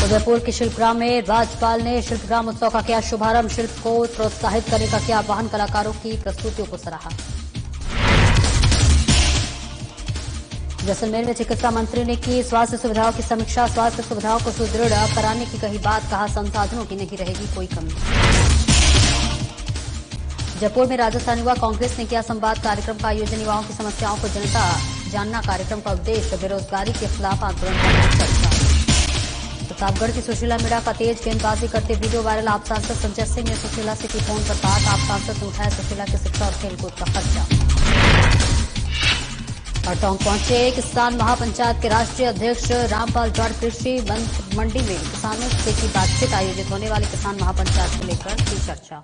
उदयपुर के शिल्पग्राम में राज्यपाल ने शिल्पग्राम उत्सव का किया शुभारंभ। शिल्प को प्रोत्साहित करने का किया आह्वान, कलाकारों की प्रस्तुतियों को सराहा। जैसलमेर में चिकित्सा मंत्री ने की स्वास्थ्य सुविधाओं की समीक्षा। स्वास्थ्य सुविधाओं को सुदृढ़ कराने की कही बात, कहा संसाधनों की नहीं रहेगी कोई कमी। जयपुर में राजस्थान युवा कांग्रेस ने किया संवाद कार्यक्रम का आयोजन। युवाओं की समस्याओं को जनता जानना कार्यक्रम का उद्देश्य। बेरोजगारी के खिलाफ आंदोलन करने की चर्चा। प्रतापगढ़ की सुशीला मीणा का तेज गेंदबाजी करते वीडियो वायरल। आप सांसद संजय सिंह ने सुशीला से की फोन पर बात। आप सांसद ने उठाया सुशीला की शिक्षा और खेलकूद का खर्चा। और टोंक पहुंचे किसान महापंचायत के राष्ट्रीय अध्यक्ष रामपाल जाट। कृषि मंडी में किसानों से की बातचीत। आयोजित होने वाली किसान महापंचायत को लेकर की चर्चा।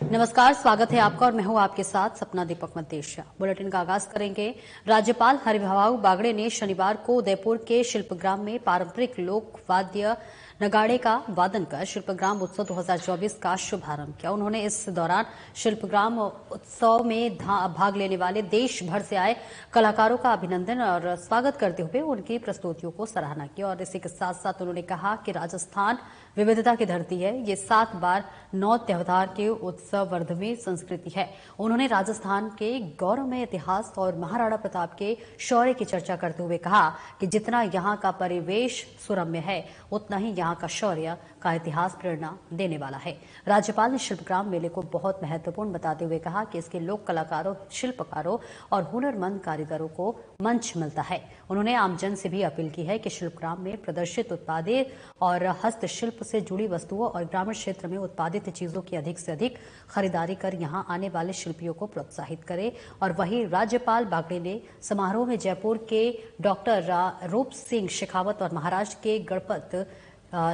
नमस्कार, स्वागत है आपका और मैं हूं आपके साथ सपना दीपक मदेशिया। बुलेटिन का आगाज करेंगे। राज्यपाल हरिभाऊ बागड़े ने शनिवार को उदयपुर के शिल्पग्राम में पारंपरिक लोक वाद्य नगाड़े का वादन कर शिल्पग्राम उत्सव 2024 का शुभारंभ किया। उन्होंने इस दौरान शिल्पग्राम उत्सव में भाग लेने वाले देश भर से आए कलाकारों का अभिनंदन और स्वागत करते हुए उनकी प्रस्तुतियों को सराहना की। और इसी के साथ साथ उन्होंने कहा कि राजस्थान विविधता की धरती है। ये 7 बार 9 त्योहार के उत्सव वर्धवी संस्कृति है। उन्होंने राजस्थान के गौरवमय इतिहास और महाराणा प्रताप के शौर्य की चर्चा करते हुए कहा कि जितना यहाँ का परिवेश सुरम्य है, उतना ही यहाँ का शौर्य का इतिहास प्रेरणा देने वाला है। राज्यपाल ने शिल्पग्राम मेले को बहुत महत्वपूर्ण बताते हुए कहा कि इसके लोक कलाकारों, शिल्पकारों और हुनरमंद कारीगरों को मंच मिलता है। उन्होंने आमजन से भी अपील की है कि शिल्पग्राम में प्रदर्शित उत्पादें और हस्तशिल्प से जुड़ी वस्तुओं और ग्रामीण क्षेत्र में उत्पादित चीजों की अधिक से अधिक खरीदारी कर यहां आने वाले शिल्पियों को प्रोत्साहित करे। और वहीं राज्यपाल बागड़े ने समारोह में जयपुर के डॉक्टर रूप सिंह शेखावत और महाराष्ट्र के गणपत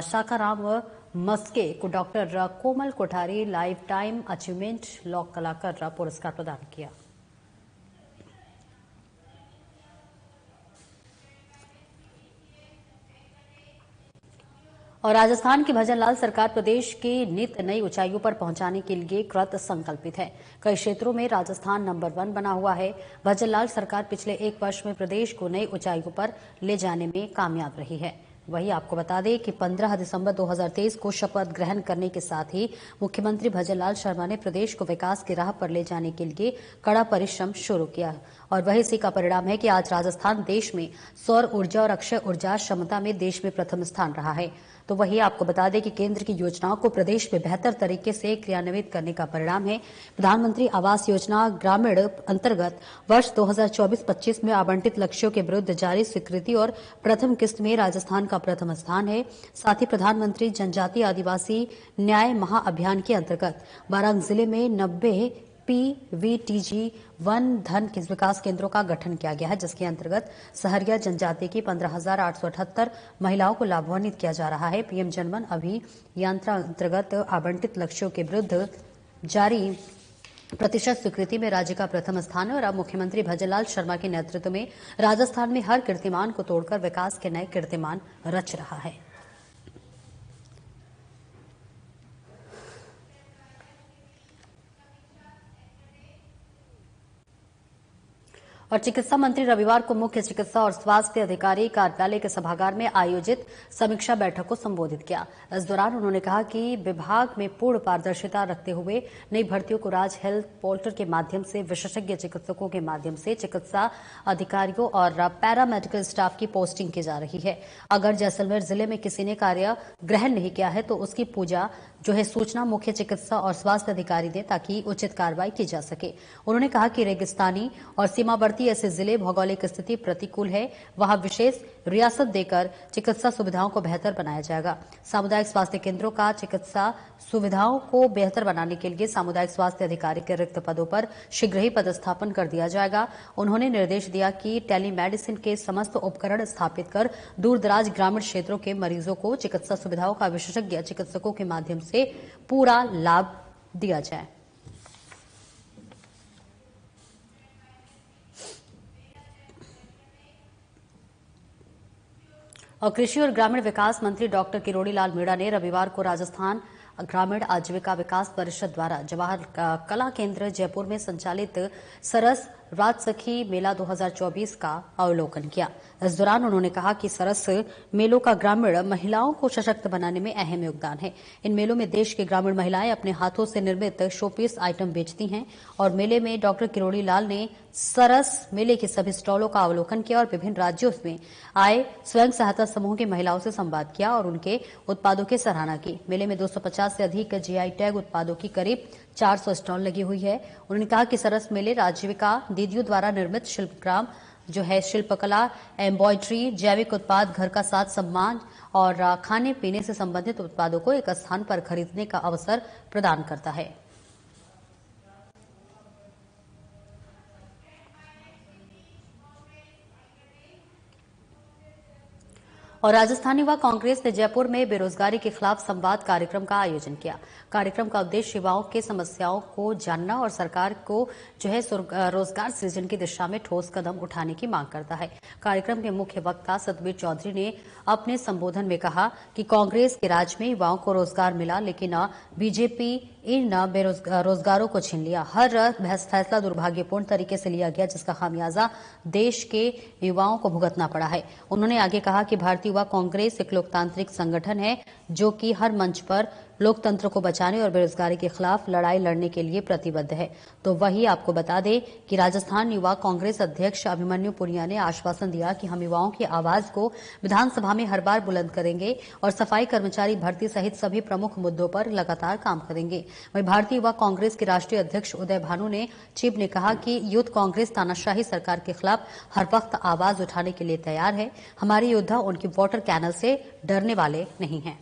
शाखाराम मस्के को डॉक्टर कोमल कोठारी लाइफ टाइम अचीवमेंट लोक कलाकार पुरस्कार प्रदान किया। और राजस्थान की भजनलाल सरकार प्रदेश की नित नई ऊंचाइयों पर पहुंचाने के लिए कृत संकल्पित है। कई क्षेत्रों में राजस्थान नंबर 1 बना हुआ है। भजनलाल सरकार पिछले 1 वर्ष में प्रदेश को नई ऊंचाइयों पर ले जाने में कामयाब रही है। वहीं आपको बता दें कि 15 दिसंबर 2023 को शपथ ग्रहण करने के साथ ही मुख्यमंत्री भजनलाल शर्मा ने प्रदेश को विकास की राह पर ले जाने के लिए कड़ा परिश्रम शुरू किया। और वही इसी का परिणाम है कि आज राजस्थान देश में सौर ऊर्जा और अक्षय ऊर्जा क्षमता में देश में प्रथम स्थान रहा है। तो वही आपको बता दें कि केंद्र की योजनाओं को प्रदेश में बेहतर तरीके से क्रियान्वित करने का परिणाम है। प्रधानमंत्री आवास योजना ग्रामीण अंतर्गत वर्ष 2024-25 में आवंटित लक्ष्यों के विरुद्ध जारी स्वीकृति और प्रथम किस्त में राजस्थान का प्रथम स्थान है। साथ ही प्रधानमंत्री जनजातीय आदिवासी न्याय महाअभियान के अंतर्गत बारां जिले में 90 PVTG वन धन के विकास केंद्रों का गठन किया गया है, जिसके अंतर्गत सहरिया जनजाति की 15,878 महिलाओं को लाभान्वित किया जा रहा है। पीएम जनमन अभियान अंतर्गत आवंटित लक्ष्यों के विरुद्ध जारी प्रतिशत स्वीकृति में राज्य का प्रथम स्थान है। और अब मुख्यमंत्री भजनलाल शर्मा के नेतृत्व में राजस्थान में हर कीर्तिमान को तोड़कर विकास के नए कीर्तिमान रच रहा है। और चिकित्सा मंत्री रविवार को मुख्य चिकित्सा और स्वास्थ्य अधिकारी कार्यालय के सभागार में आयोजित समीक्षा बैठक को संबोधित किया। इस दौरान उन्होंने कहा कि विभाग में पूर्ण पारदर्शिता रखते हुए नई भर्तियों को राज हेल्थ पोर्टल के माध्यम से विशेषज्ञ चिकित्सकों के माध्यम से चिकित्सा अधिकारियों और पैरामेडिकल स्टाफ की पोस्टिंग की जा रही है। अगर जैसलमेर जिले में किसी ने कार्य ग्रहण नहीं किया है तो उसकी पूजा जो है सूचना मुख्य चिकित्सा और स्वास्थ्य अधिकारी दें, ताकि उचित कार्रवाई की जा सके। उन्होंने कहा कि रेगिस्तानी और सीमावर्ती ऐसे जिले भौगोलिक स्थिति प्रतिकूल है, वहां विशेष रियासत देकर चिकित्सा सुविधाओं को बेहतर बनाया जाएगा। सामुदायिक स्वास्थ्य केंद्रों का चिकित्सा सुविधाओं को बेहतर बनाने के लिए सामुदायिक स्वास्थ्य अधिकारी के रिक्त पदों पर शीघ्र ही पदस्थापन कर दिया जाएगा। उन्होंने निर्देश दिया कि टेलीमेडिसिन के समस्त उपकरण स्थापित कर दूरदराज ग्रामीण क्षेत्रों के मरीजों को चिकित्सा सुविधाओं का विशेषज्ञ चिकित्सकों के माध्यम से पूरा लाभ दिया जाए। और कृषि और ग्रामीण विकास मंत्री डॉक्टर किरोड़ी लाल मीणा ने रविवार को राजस्थान ग्रामीण आजीविका विकास परिषद द्वारा जवाहर कला केंद्र जयपुर में संचालित सरस राज सखी मेला 2024 का अवलोकन किया। इस दौरान उन्होंने कहा कि सरस मेलों का ग्रामीण महिलाओं को सशक्त बनाने में अहम योगदान है। इन मेलों में देश की ग्रामीण महिलाएं अपने हाथों से निर्मित शोपीस आइटम बेचती हैं और मेले में डॉक्टर किरोड़ी लाल ने सरस मेले के सभी स्टॉलों का अवलोकन किया और विभिन्न राज्यों में आए स्वयं सहायता समूह की महिलाओं से संवाद किया और उनके उत्पादों की सराहना की। मेले में 250 से अधिक जीआई टैग उत्पादों की करीब 400 स्टॉल लगी हुई है। उन्होंने कहा कि सरस मेले राज्यिका दीदियों द्वारा निर्मित शिल्पग्राम जो है शिल्पकला, एम्ब्रॉयडरी, जैविक उत्पाद, घर का साथ सम्मान और खाने पीने से संबंधित उत्पादों को एक स्थान पर खरीदने का अवसर प्रदान करता है। और राजस्थान युवा कांग्रेस ने जयपुर में बेरोजगारी के खिलाफ संवाद कार्यक्रम का आयोजन किया। कार्यक्रम का उद्देश्य युवाओं के समस्याओं को जानना और सरकार को जो है रोजगार सृजन की दिशा में ठोस कदम उठाने की मांग करता है। कार्यक्रम के मुख्य वक्ता सतबीर चौधरी ने अपने संबोधन में कहा कि कांग्रेस के राज में युवाओं को रोजगार मिला, लेकिन बीजेपी इन रोजगारों को छीन लिया। हर फैसला दुर्भाग्यपूर्ण तरीके से लिया गया, जिसका खामियाजा देश के युवाओं को भुगतना पड़ा है। उन्होंने आगे कहा कि भारतीय युवा कांग्रेस एक लोकतांत्रिक संगठन है जो कि हर मंच पर लोकतंत्र को बचाने और बेरोजगारी के खिलाफ लड़ाई लड़ने के लिए प्रतिबद्ध है। तो वही आपको बता दें कि राजस्थान युवा कांग्रेस अध्यक्ष अभिमन्यु पुनिया ने आश्वासन दिया कि हम युवाओं की आवाज को विधानसभा में हर बार बुलंद करेंगे और सफाई कर्मचारी भर्ती सहित सभी प्रमुख मुद्दों पर लगातार काम करेंगे। वहीं भारतीय युवा कांग्रेस के राष्ट्रीय अध्यक्ष उदय भानु ने चिब ने कहा कि यूथ कांग्रेस तानाशाही सरकार के खिलाफ हर वक्त आवाज उठाने के लिए तैयार है। हमारे योद्धा उनकी वाटर कैनल से डरने वाले नहीं हैं।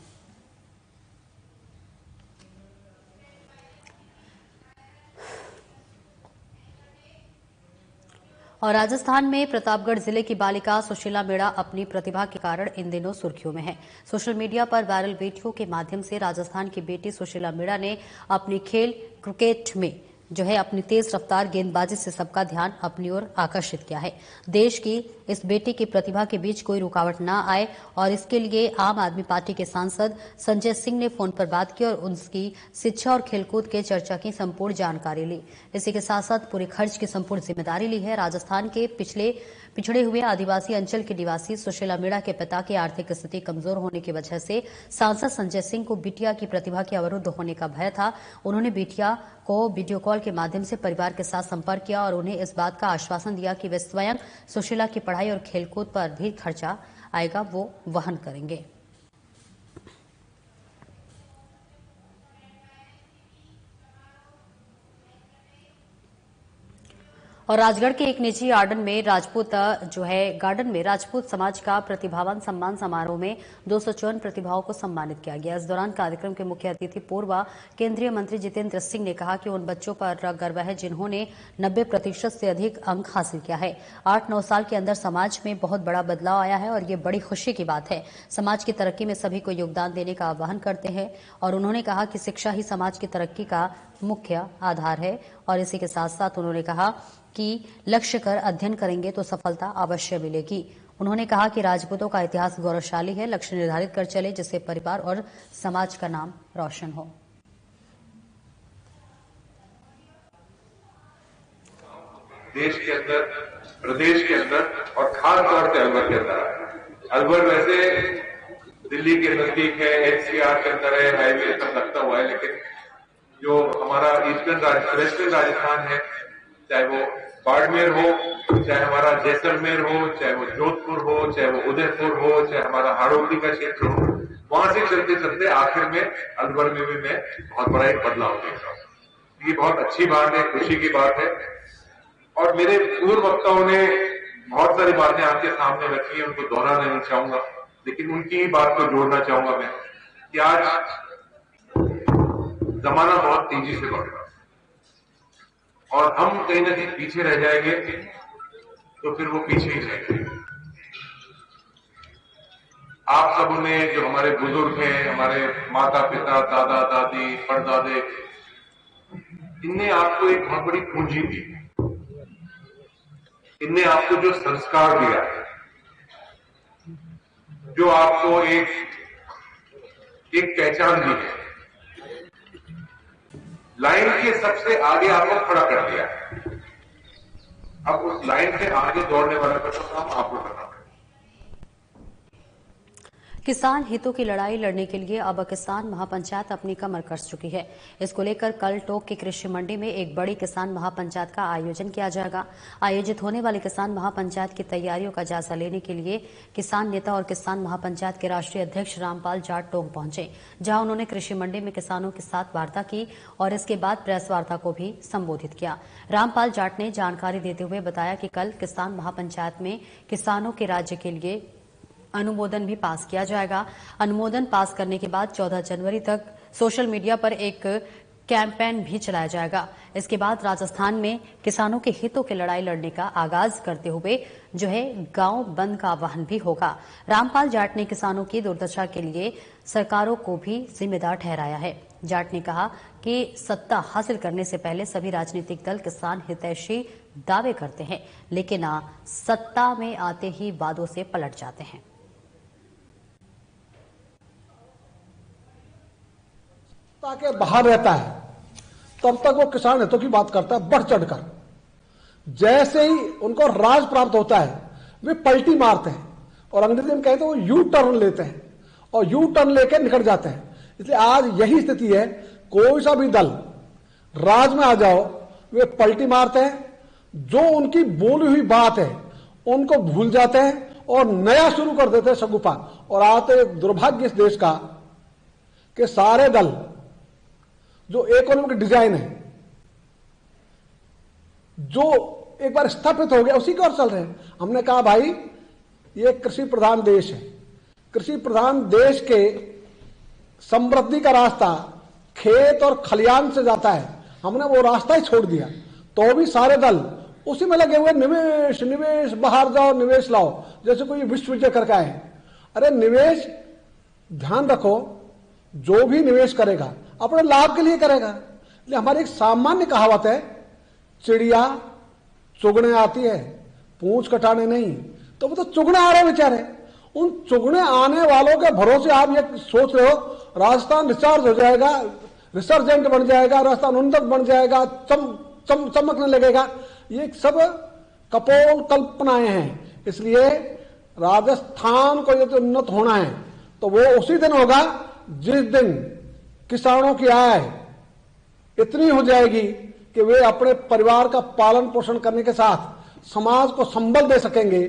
और राजस्थान में प्रतापगढ़ जिले की बालिका सुशीला मीणा अपनी प्रतिभा के कारण इन दिनों सुर्खियों में है। सोशल मीडिया पर वायरल वीडियो के माध्यम से राजस्थान की बेटी सुशीला मीणा ने अपनी खेल क्रिकेट में जो है अपनी तेज रफ्तार गेंदबाजी से सबका ध्यान अपनी ओर आकर्षित किया है। देश की इस बेटी की प्रतिभा के बीच कोई रुकावट न आए और इसके लिए आम आदमी पार्टी के सांसद संजय सिंह ने फोन पर बात की और उनकी शिक्षा और खेलकूद के चर्चा की संपूर्ण जानकारी ली। इसी के साथ साथ पूरे खर्च की संपूर्ण जिम्मेदारी ली है। राजस्थान के पिछड़े हुए आदिवासी अंचल के निवासी सुशीला मीणा के पिता की आर्थिक स्थिति कमजोर होने की वजह से सांसद संजय सिंह को बिटिया की प्रतिभा के अवरुद्ध होने का भय था। उन्होंने बिटिया को वीडियो कॉल के माध्यम से परिवार के साथ संपर्क किया और उन्हें इस बात का आश्वासन दिया कि वे स्वयं सुशीला की पढ़ाई और खेलकूद पर भी खर्चा आएगा वो वहन करेंगे। और राजगढ़ के एक निजी गार्डन में राजपूत समाज का प्रतिभावान सम्मान समारोह में 254 प्रतिभाओं को सम्मानित किया गया। इस दौरान कार्यक्रम के मुख्य अतिथि पूर्व केंद्रीय मंत्री जितेंद्र सिंह ने कहा कि उन बच्चों पर गर्व है जिन्होंने 90% से अधिक अंक हासिल किया है। 8-9 साल के अंदर समाज में बहुत बड़ा बदलाव आया है और ये बड़ी खुशी की बात है। समाज की तरक्की में सभी को योगदान देने का आह्वान करते हैं और उन्होंने कहा कि शिक्षा ही समाज की तरक्की का मुख्य आधार है। और इसी के साथ साथ उन्होंने कहा कि लक्ष्य कर अध्ययन करेंगे तो सफलता अवश्य मिलेगी। उन्होंने कहा कि राजपूतों का इतिहास गौरवशाली है, लक्ष्य निर्धारित कर चले जिससे परिवार और समाज का नाम रोशन हो। देश के अंदर, प्रदेश के अंदर और खास तौर से अलवर के अंदर, अलवर वैसे दिल्ली के नजदीक है, एनसीआर के अंदर है, हाईवे पर लगता हुआ है, लेकिन जो हमारा वेस्टर्न राजस्थान है, चाहे वो बाड़मेर हो, चाहे हमारा जैसलमेर हो, चाहे वो जोधपुर हो, चाहे वो उदयपुर हो, चाहे हमारा हाड़ौती का क्षेत्र हो, वहां से चलते चलते आखिर में अलवर में भी मैं बहुत बड़ा एक बदलाव देख रहा हूँ। ये बहुत अच्छी बात है, खुशी की बात है। और मेरे पूर्व वक्ताओं ने बहुत सारी बातें आपके सामने रखी है, उनको दोहराना नहीं चाहूंगा, लेकिन उनकी ही बात को जोड़ना चाहूंगा मैं कि आज जमाना बहुत तेजी से बढ़ रहा है और हम कहीं ना कहीं पीछे रह जाएंगे तो फिर वो पीछे ही रहेंगे। आप सबों ने, जो हमारे बुजुर्ग हैं, हमारे माता पिता, दादा दादी, परदादे, इनने आपको एक बहुत बड़ी पूंजी दी, इनने आपको जो संस्कार दिया, जो आपको एक पहचान दी है, लाइन के सबसे आगे आपको खड़ा कर दिया। अब उस लाइन से आगे दौड़ने वाला का तो काम आपको करना पड़ेगा। किसान हितों की लड़ाई लड़ने के लिए अब किसान महापंचायत अपनी कमर कस चुकी है। इसको लेकर कल टोंक की कृषि मंडी में एक बड़ी किसान महापंचायत का आयोजन किया जाएगा। आयोजित होने वाली किसान महापंचायत की तैयारियों का जायजा लेने के लिए किसान नेता और किसान महापंचायत के राष्ट्रीय अध्यक्ष रामपाल जाट टोंक पहुंचे, जहां उन्होंने कृषि मंडी में किसानों के साथ वार्ता की और इसके बाद प्रेस वार्ता को भी संबोधित किया। रामपाल जाट ने जानकारी देते हुए बताया कि कल किसान महापंचायत में किसानों के राज्य के लिए अनुमोदन भी पास किया जाएगा। अनुमोदन पास करने के बाद 14 जनवरी तक सोशल मीडिया पर एक कैंपेन भी चलाया जाएगा। इसके बाद राजस्थान में किसानों के हितों की लड़ाई लड़ने का आगाज करते हुए जो है गांव बंद का आह्वान भी होगा। रामपाल जाट ने किसानों की दुर्दशा के लिए सरकारों को भी जिम्मेदार ठहराया है। जाट ने कहा कि सत्ता हासिल करने से पहले सभी राजनीतिक दल किसान हितैषी दावे करते हैं, लेकिन सत्ता में आते ही वादों से पलट जाते हैं। के बाहर रहता है तब तक वो किसान हितों की बात करता है बढ़ चढ़कर। जैसे ही उनको राज प्राप्त होता है वे पलटी मारते हैं और अंग्रेजी में कहते हैं वो यू टर्न लेते हैं और यू टर्न लेकर निकल जाते हैं। इसलिए आज यही स्थिति है, कोई सा भी दल राज में आ जाओ वे पलटी मारते हैं, जो उनकी बोली हुई बात है उनको भूल जाते हैं और नया शुरू कर देते हैं शगुफा। और आते दुर्भाग्य इस देश का कि सारे दल जो इकोनॉमिक डिजाइन है जो एक बार स्थापित हो गया उसी की ओर चल रहे हैं। हमने कहा भाई ये कृषि प्रधान देश है, कृषि प्रधान देश के समृद्धि का रास्ता खेत और खलियान से जाता है, हमने वो रास्ता ही छोड़ दिया। तो भी सारे दल उसी में लगे हुए निवेश निवेश, बाहर जाओ निवेश लाओ, जैसे कोई विश्व विजय करके आए। अरे निवेश ध्यान रखो, जो भी निवेश करेगा अपने लाभ के लिए करेगा। इसलिए हमारी एक सामान्य कहावत है, चिड़िया चुगने आती है पूंछ कटाने नहीं। तो वो तो चुगने आ रहे बेचारे, उन चुगने आने वालों के भरोसे आप ये सोच रहे हो राजस्थान रिचार्ज हो जाएगा, रिसर्जेंट बन जाएगा, राजस्थान उन्नत बन जाएगा, चमकने लगेगा। ये सब कपोल कल्पनाएं हैं। इसलिए राजस्थान को यदि उन्नत होना है तो वो उसी दिन होगा जिस दिन किसानों की आय इतनी हो जाएगी कि वे अपने परिवार का पालन पोषण करने के साथ समाज को संबल दे सकेंगे,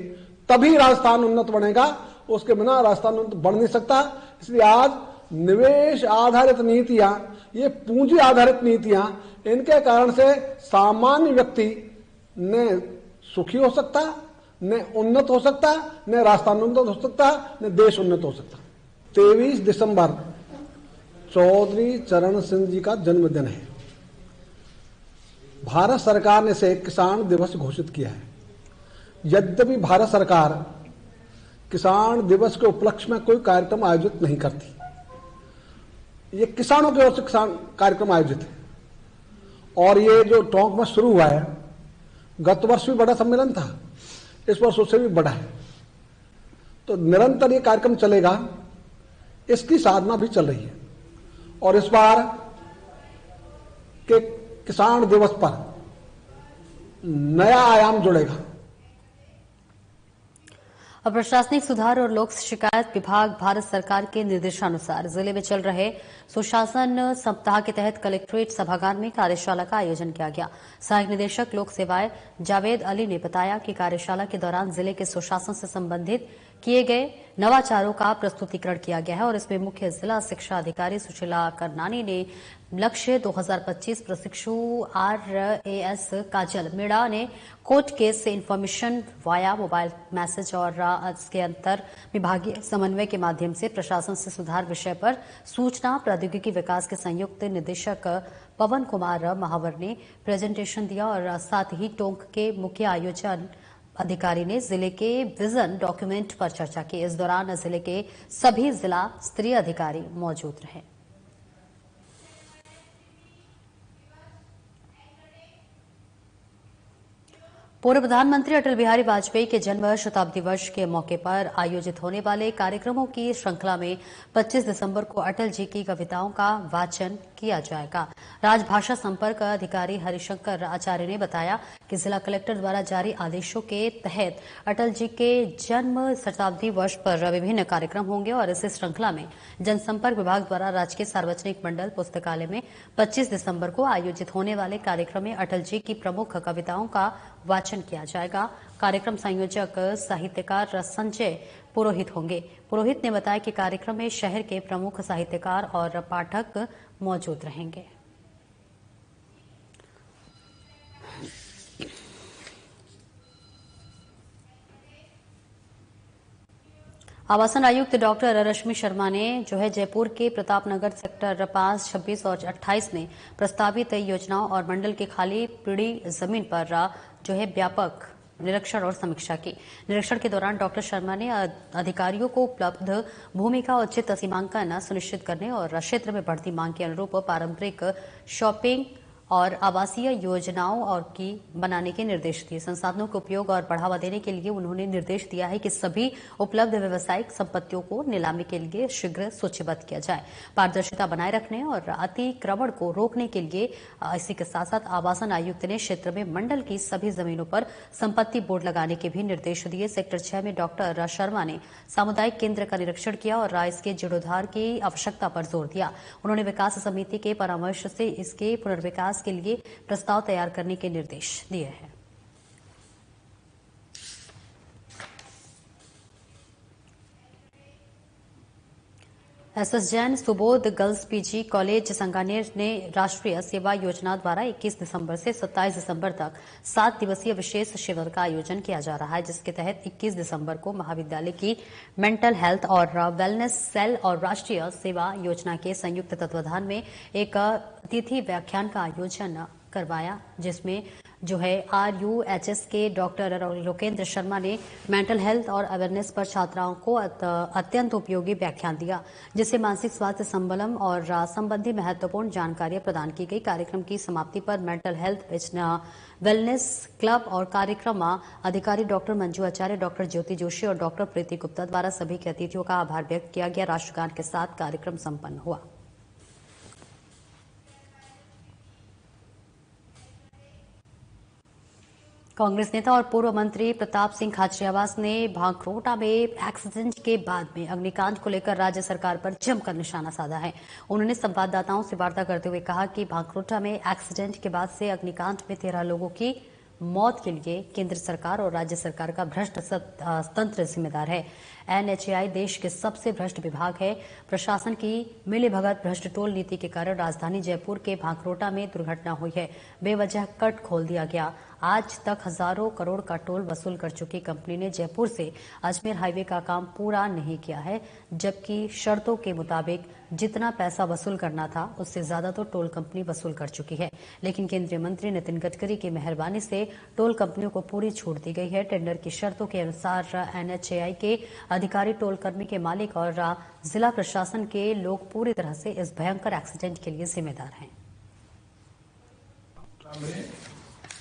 तभी राजस्थान उन्नत बनेगा। उसके बिना राजस्थान उन्नत बन नहीं सकता। इसलिए आज निवेश आधारित नीतियां, ये पूंजी आधारित नीतियां, इनके कारण से सामान्य व्यक्ति न सुखी हो सकता, न उन्नत हो सकता, न राजस्थान उन्नत हो सकता, न देश उन्नत हो सकता। 23 दिसंबर चौधरी चरण सिंह जी का जन्मदिन है। भारत सरकार ने इसे किसान दिवस घोषित किया है। यद्यपि भारत सरकार किसान दिवस के उपलक्ष्य में कोई कार्यक्रम आयोजित नहीं करती, ये किसानों की ओर से किसान कार्यक्रम आयोजित है। और ये जो टोंक में शुरू हुआ है, गत वर्ष भी बड़ा सम्मेलन था, इस वर्ष उससे भी बड़ा है। तो निरंतर ये कार्यक्रम चलेगा, इसकी साधना भी चल रही है। और इस बार के किसान दिवस पर नया आयाम जुड़ेगा। अब प्रशासनिक सुधार और लोक शिकायत विभाग भारत सरकार के निर्देशानुसार जिले में चल रहे सुशासन सप्ताह के तहत कलेक्ट्रेट सभागार में कार्यशाला का आयोजन किया गया। सहायक निदेशक लोक सेवाएं जावेद अली ने बताया कि कार्यशाला के दौरान जिले के सुशासन से संबंधित किए गए नवाचारों का प्रस्तुतिकरण किया गया है और इसमें मुख्य जिला शिक्षा अधिकारी सुशीला करनानी ने लक्ष्य 2025 प्रशिक्षु RAS काजल मीणा ने कोर्ट केस से इंफॉर्मेशन वाया मोबाइल मैसेज और इसके अंतर विभागीय समन्वय के माध्यम से प्रशासन से सुधार विषय पर सूचना प्रौद्योगिकी विकास के संयुक्त निदेशक पवन कुमार महावर ने प्रेजेंटेशन दिया और साथ ही टोंक के मुख्य आयोजन अधिकारी ने जिले के विजन डॉक्यूमेंट पर चर्चा की। इस दौरान जिले के सभी जिला स्तरीय अधिकारी मौजूद रहे। पूर्व प्रधानमंत्री अटल बिहारी वाजपेयी के जन्म शताब्दी वर्ष के मौके पर आयोजित होने वाले कार्यक्रमों की श्रृंखला में 25 दिसंबर को अटल जी की कविताओं का वाचन किया जाएगा। राजभाषा संपर्क अधिकारी हरिशंकर आचार्य ने बताया कि जिला कलेक्टर द्वारा जारी आदेशों के तहत अटल जी के जन्म शताब्दी वर्ष पर विभिन्न कार्यक्रम होंगे और इस श्रृंखला में जनसंपर्क विभाग द्वारा राजकीय सार्वजनिक मंडल पुस्तकालय में 25 दिसंबर को आयोजित होने वाले कार्यक्रम में अटल जी की प्रमुख कविताओं का वाचन किया जाएगा। कार्यक्रम संयोजक साहित्यकार संजय पुरोहित होंगे। पुरोहित ने बताया कि कार्यक्रम में शहर के प्रमुख साहित्यकार और पाठक मौजूद रहेंगे। आवासन आयुक्त डॉक्टर रश्मि शर्मा ने जयपुर के प्रतापनगर सेक्टर 5, 26 और 28 में प्रस्तावित योजनाओं और मंडल की खाली पड़ी जमीन पर व्यापक निरीक्षण और समीक्षा की। निरीक्षण के दौरान डॉक्टर शर्मा ने अधिकारियों को उपलब्ध भूमि का उचित सीमांकन सुनिश्चित करने और क्षेत्र में बढ़ती मांग के अनुरूप पारंपरिक शॉपिंग और आवासीय योजनाओं और की बनाने के निर्देश दिए। संसाधनों के उपयोग और बढ़ावा देने के लिए उन्होंने निर्देश दिया है कि सभी उपलब्ध व्यावसायिक संपत्तियों को नीलामी के लिए शीघ्र सूचीबद्ध किया जाए। पारदर्शिता बनाए रखने और अतिक्रमण को रोकने के लिए इसी के साथ साथ आवासन आयुक्त ने क्षेत्र में मंडल की सभी जमीनों पर संपत्ति बोर्ड लगाने के भी निर्देश दिए। सेक्टर 6 में डॉक्टर शर्मा ने सामुदायिक केंद्र का निरीक्षण किया और इसके जीर्णोद्धार की आवश्यकता पर जोर दिया। उन्होंने विकास समिति के परामर्श से इसके पुनर्विकास के लिए प्रस्ताव तैयार करने के निर्देश दिए हैं। SS Jain Subodh girls PG college Sanganer ने राष्ट्रीय सेवा योजना द्वारा 21 दिसंबर से 27 दिसंबर तक 7 दिवसीय विशेष शिविर का आयोजन किया जा रहा है, जिसके तहत 21 दिसंबर को महाविद्यालय की मेंटल हेल्थ और वेलनेस सेल और राष्ट्रीय सेवा योजना के संयुक्त तत्वाधान में एक अतिथि व्याख्यान का आयोजन करवाया, जिसमें RUHS के डॉक्टर लोकेंद्र शर्मा ने मेंटल हेल्थ और अवेयरनेस पर छात्राओं को अत्यंत उपयोगी व्याख्यान दिया, जिससे मानसिक स्वास्थ्य संबलम और संबंधी महत्वपूर्ण जानकारियां प्रदान की गई। कार्यक्रम की समाप्ति पर मेंटल हेल्थ वेलनेस क्लब और कार्यक्रम अधिकारी डॉक्टर मंजू आचार्य, डॉक्टर ज्योति जोशी और डॉक्टर प्रीति गुप्ता द्वारा सभी के अतिथियों का आभार व्यक्त किया गया। राष्ट्रगान के साथ कार्यक्रम संपन्न हुआ। कांग्रेस नेता और पूर्व मंत्री प्रताप सिंह खाचरियावास ने भांकरोटा में एक्सीडेंट के बाद में अग्निकांड को लेकर राज्य सरकार पर जमकर निशाना साधा है। उन्होंने संवाददाताओं से वार्ता करते हुए कहा कि भांकरोटा में एक्सीडेंट के बाद से अग्निकांड में 13 लोगों की मौत के लिए केंद्र सरकार और राज्य सरकार का भ्रष्ट तंत्र जिम्मेदार है। NHAI देश के सबसे भ्रष्ट विभाग है। प्रशासन की मिलीभगत भ्रष्ट टोल नीति के कारण राजधानी जयपुर के भांकरोटा में दुर्घटना हुई है। बेवजह कट खोल दिया गया। आज तक हजारों करोड़ का टोल वसूल कर चुकी कंपनी ने जयपुर से अजमेर हाईवे का काम पूरा नहीं किया है, जबकि शर्तों के मुताबिक जितना पैसा वसूल करना था उससे ज्यादा तो टोल कंपनी वसूल कर चुकी है। लेकिन केंद्रीय मंत्री नितिन गडकरी की मेहरबानी से टोल कंपनियों को पूरी छूट दी गई है। टेंडर की शर्तों के अनुसार NHAI के अधिकारी, टोल कर्मी के मालिक और जिला प्रशासन के लोग पूरी तरह से इस भयंकर एक्सीडेंट के लिए जिम्मेदार हैं।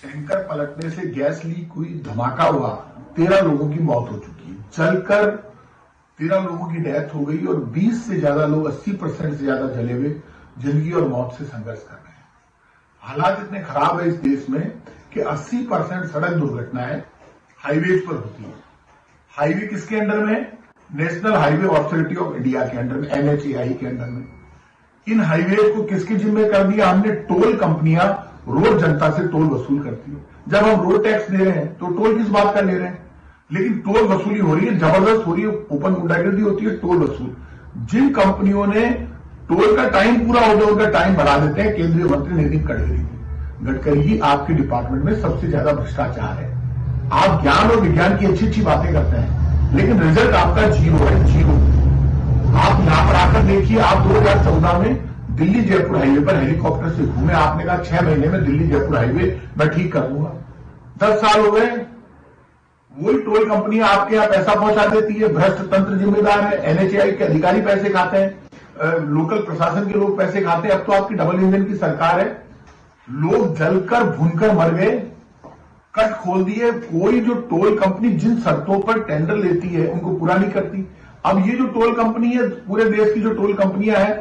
टैंकर पलटने से गैस लीक हुई, धमाका हुआ, 13 लोगों की मौत हो चुकी है। चलकर 13 लोगों की डेथ हो गई और 20 से ज्यादा लोग 80% से ज्यादा जले हुए जिंदगी और मौत से संघर्ष कर रहे हैं। हालात इतने खराब है इस देश में कि 80% सड़क दुर्घटनाएं हाईवेज पर होती है। हाईवे किसके अंडर में? National highway authority of India के अंडर में, NHAI के अंडर में। इन हाईवे को किसके जिम्मे कर दिया हमने? टोल कंपनियां रोड जनता से टोल वसूल करती है। जब हम रोड टैक्स दे रहे हैं तो टोल किस बात का ले रहे हैं? लेकिन टोल वसूली हो रही है, जबरदस्त हो रही है, ओपन गुंडागर्दी होती है, टोल वसूल। जिन कंपनियों ने टोल का टाइम पूरा हो गया उनका टाइम बढ़ा देते हैं। केंद्रीय मंत्री नितिन गडकरी जी, आपके डिपार्टमेंट में सबसे ज्यादा भ्रष्टाचार है। आप ज्ञान और विज्ञान की अच्छी बातें करते हैं, लेकिन रिजल्ट आपका जीरो है, जीरो। आप यहां पर आकर देखिए, आप 2014 में दिल्ली जयपुर हाईवे पर हेलीकॉप्टर से घूमे। आपने कहा 6 महीने में दिल्ली जयपुर हाईवे मैं ठीक कर दूंगा। 10 साल हो गए, वही टोल कंपनी आपके यहां पैसा पहुंचा देती है। भ्रष्ट तंत्र जिम्मेदार है। NHAI के अधिकारी पैसे खाते हैं, लोकल प्रशासन के लोग पैसे खाते हैं। अब तो आपकी डबल इंजन की सरकार है। लोग जलकर भूनकर मर गए, कट खोल दिए। कोई जो टोल कंपनी जिन शर्तों पर टेंडर लेती है उनको पूरा नहीं करती। अब ये जो टोल कंपनी है, पूरे देश की जो टोल कंपनियां हैं,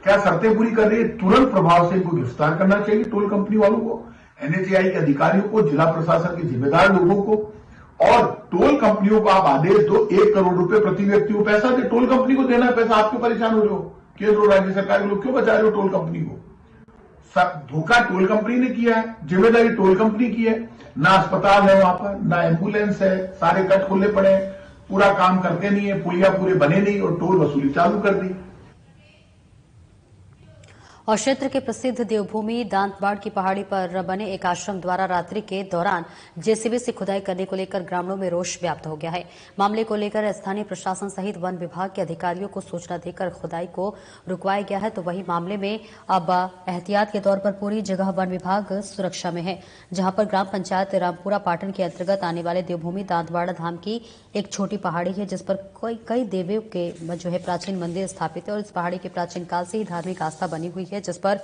क्या शर्तें पूरी कर रही है? तुरंत प्रभाव से इनको गिरफ्तार करना चाहिए, टोल कंपनी वालों को, एनएचएआई के अधिकारियों को, जिला प्रशासन के जिम्मेदार लोगों को, और टोल कंपनियों को आप आदेश दो 1 करोड़ रुपए प्रति व्यक्ति को पैसा दे। टोल कंपनी को देना है पैसा, आप क्यों परेशान हो रहे हो? केंद्र और राज्य सरकार के लोग क्यों बचा रहे हो टोल कंपनी को? धोखा टोल कंपनी ने किया है, जिम्मेदारी टोल कंपनी की है। ना अस्पताल है वहां पर, ना एम्बुलेंस है, सारे कट खुले पड़े हैं, पूरा काम करते नहीं है, पुलिया पूरे बने नहीं और टोल वसूली चालू कर दी। और क्षेत्र के प्रसिद्ध देवभूमि दांतबाड़ की पहाड़ी पर बने एक आश्रम द्वारा रात्रि के दौरान जेसीबी से खुदाई करने को लेकर ग्रामीणों में रोष व्याप्त हो गया है। मामले को लेकर स्थानीय प्रशासन सहित वन विभाग के अधिकारियों को सूचना देकर खुदाई को रुकवाया गया है। तो वही मामले में अब एहतियात के तौर पर पूरी जगह वन विभाग सुरक्षा में है, जहां पर ग्राम पंचायत रामपुरा पाटन के अंतर्गत आने वाले देवभूमि दांतवाड़ा धाम की एक छोटी पहाड़ी है, जिस पर कई देवियों के जो है प्राचीन मंदिर स्थापित है और इस पहाड़ी की प्राचीन काल से ही धार्मिक आस्था बनी हुई है, जिस पर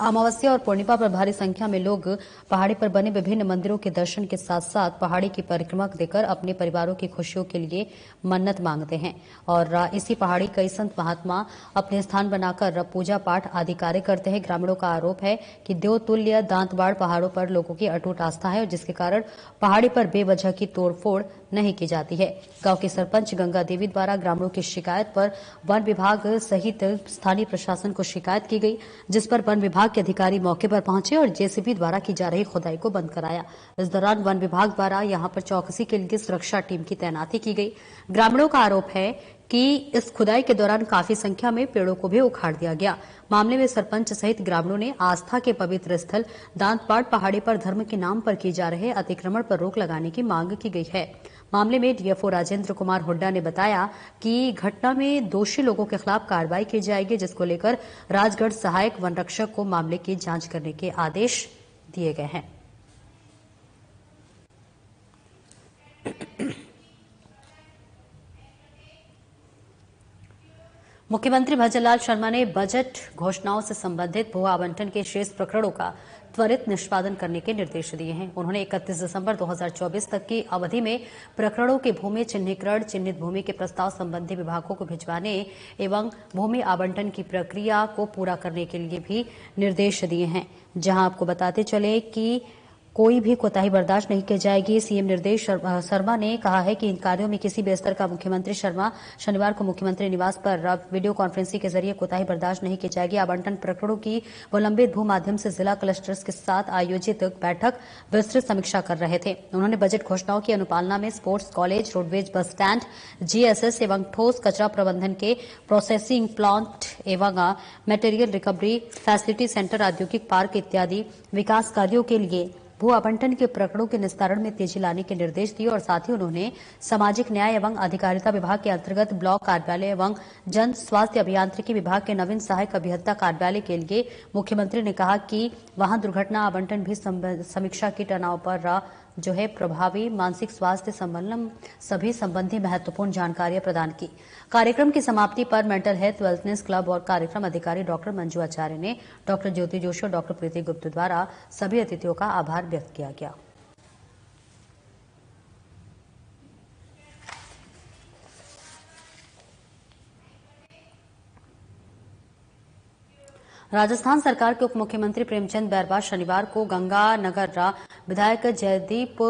अमावस्या और पूर्णिमा पर भारी संख्या में लोग पहाड़ी पर बने विभिन्न मंदिरों के दर्शन के साथ साथ पहाड़ी की परिक्रमा देकर अपने परिवारों की खुशियों के लिए मन्नत मांगते हैं। और इसी पहाड़ी कई संत महात्मा अपने स्थान बनाकर पूजा पाठ आदि कार्य करते हैं। ग्रामीणों का आरोप है कि देवतुल्य दांतबाड़ पहाड़ों पर लोगों की अटूट आस्था है, जिसके कारण पहाड़ी पर बेवजह की तोड़फोड़ नहीं की जाती है। गांव के सरपंच गंगा देवी द्वारा ग्रामीणों की शिकायत पर वन विभाग सहित स्थानीय प्रशासन को शिकायत की गई, जिस पर वन विभाग के अधिकारी मौके पर पहुंचे और जेसीबी द्वारा की जा रही खुदाई को बंद कराया। इस दौरान वन विभाग द्वारा यहां पर चौकसी के लिए सुरक्षा टीम की तैनाती की गई। ग्रामीणों का आरोप है कि इस खुदाई के दौरान काफी संख्या में पेड़ों को भी उखाड़ दिया गया। मामले में सरपंच सहित ग्रामीणों ने आस्था के पवित्र स्थल दांतबाड़ पहाड़ी पर धर्म के नाम पर किए जा रहे अतिक्रमण पर रोक लगाने की मांग की गई है। मामले में डीएफओ राजेंद्र कुमार हुड्डा ने बताया कि घटना में दोषी लोगों के खिलाफ कार्रवाई की जाएगी, जिसको लेकर राजगढ़ सहायक वन रक्षक को मामले की जांच करने के आदेश दिए गए हैं। मुख्यमंत्री भजनलाल शर्मा ने बजट घोषणाओं से संबंधित भू आवंटन के शेष प्रकरणों का त्वरित निष्पादन करने के निर्देश दिए हैं। उन्होंने 31 दिसंबर 2024 तक की अवधि में प्रकरणों के भूमि चिन्हीकरण, चिन्हित भूमि के प्रस्ताव संबंधी विभागों को भिजवाने एवं भूमि आवंटन की प्रक्रिया को पूरा करने के लिए भी निर्देश दिए हैं। जहां आपको बताते चले कि कोई भी कोताही बर्दाश्त नहीं की जाएगी। सीएम निर्देश शर्मा ने कहा है कि इन कार्यों में किसी भी स्तर का मुख्यमंत्री शर्मा शनिवार को मुख्यमंत्री निवास पर वीडियो कॉन्फ्रेंसिंग के जरिए कोताही बर्दाश्त नहीं की जाएगी। आवंटन प्रकरणों की विलंबित भू माध्यम से जिला कलेक्टर्स के साथ आयोजित बैठक विस्तृत समीक्षा कर रहे थे। उन्होंने बजट घोषणाओं की अनुपालना में sports college, roadways bus stand, GSS एवं ठोस कचरा प्रबंधन के प्रोसेसिंग प्लांट एवं मटेरियल रिकवरी फैसिलिटी सेंटर, औद्योगिक पार्क इत्यादि विकास कार्यों के लिए भू आवंटन के प्रकरणों के निस्तारण में तेजी लाने के निर्देश दिए और साथ ही उन्होंने सामाजिक न्याय एवं अधिकारिता विभाग के अंतर्गत ब्लॉक कार्यालय एवं जन स्वास्थ्य अभियांत्रिकी विभाग के नवीन सहायक अभियंता कार्यालय के लिए मुख्यमंत्री ने कहा कि वहां दुर्घटना आवंटन भी समीक्षा की तनाव पर जो है प्रभावी मानसिक स्वास्थ्य संबंध सभी संबंधी महत्वपूर्ण जानकारियां प्रदान की। कार्यक्रम की समाप्ति पर मेंटल हेल्थ वेलनेस क्लब और कार्यक्रम अधिकारी डॉक्टर मंजू आचार्य ने डॉक्टर ज्योति जोशी और डॉक्टर प्रीति गुप्ता द्वारा सभी अतिथियों का आभार व्यक्त किया गया। राजस्थान सरकार के उप मुख्यमंत्री प्रेमचंद बैरवा शनिवार को गंगानगर विधायक जयदीप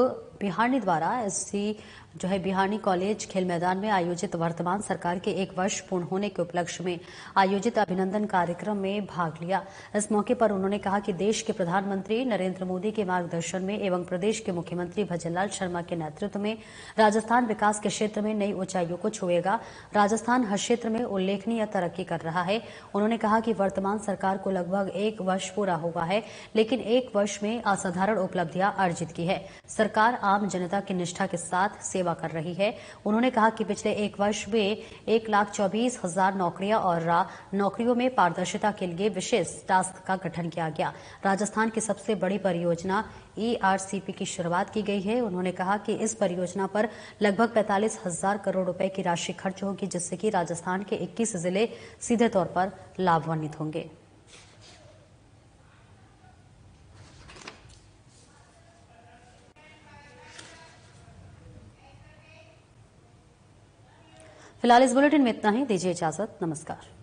बिहानी द्वारा एससी जो है बिहानी कॉलेज खेल मैदान में आयोजित वर्तमान सरकार के 1 वर्ष पूर्ण होने के उपलक्ष्य में आयोजित अभिनंदन कार्यक्रम में भाग लिया। इस मौके पर उन्होंने कहा कि देश के प्रधानमंत्री नरेंद्र मोदी के मार्गदर्शन में एवं प्रदेश के मुख्यमंत्री भजनलाल शर्मा के नेतृत्व में राजस्थान विकास के क्षेत्र में नई ऊंचाइयों को छुएगा। राजस्थान हर क्षेत्र में उल्लेखनीय तरक्की कर रहा है। उन्होंने कहा कि वर्तमान सरकार को लगभग 1 वर्ष पूरा हुआ है, लेकिन 1 वर्ष में असाधारण उपलब्धियां अर्जित की है। सरकार आम जनता की निष्ठा के साथ सेवा कर रही है। उन्होंने कहा कि पिछले 1 वर्ष में 1,24,000 नौकरियां और नौकरियों में पारदर्शिता के लिए विशेष टास्क का गठन किया गया। राजस्थान की सबसे बड़ी परियोजना ERCP की शुरुआत की गई है। उन्होंने कहा कि इस परियोजना पर लगभग 45,000 करोड़ रुपए की राशि खर्च होगी, जिससे कि राजस्थान के 21 जिले सीधे तौर पर लाभान्वित होंगे। फिलहाल इस बुलेटिन में इतना ही। दीजिए इजाजत। नमस्कार।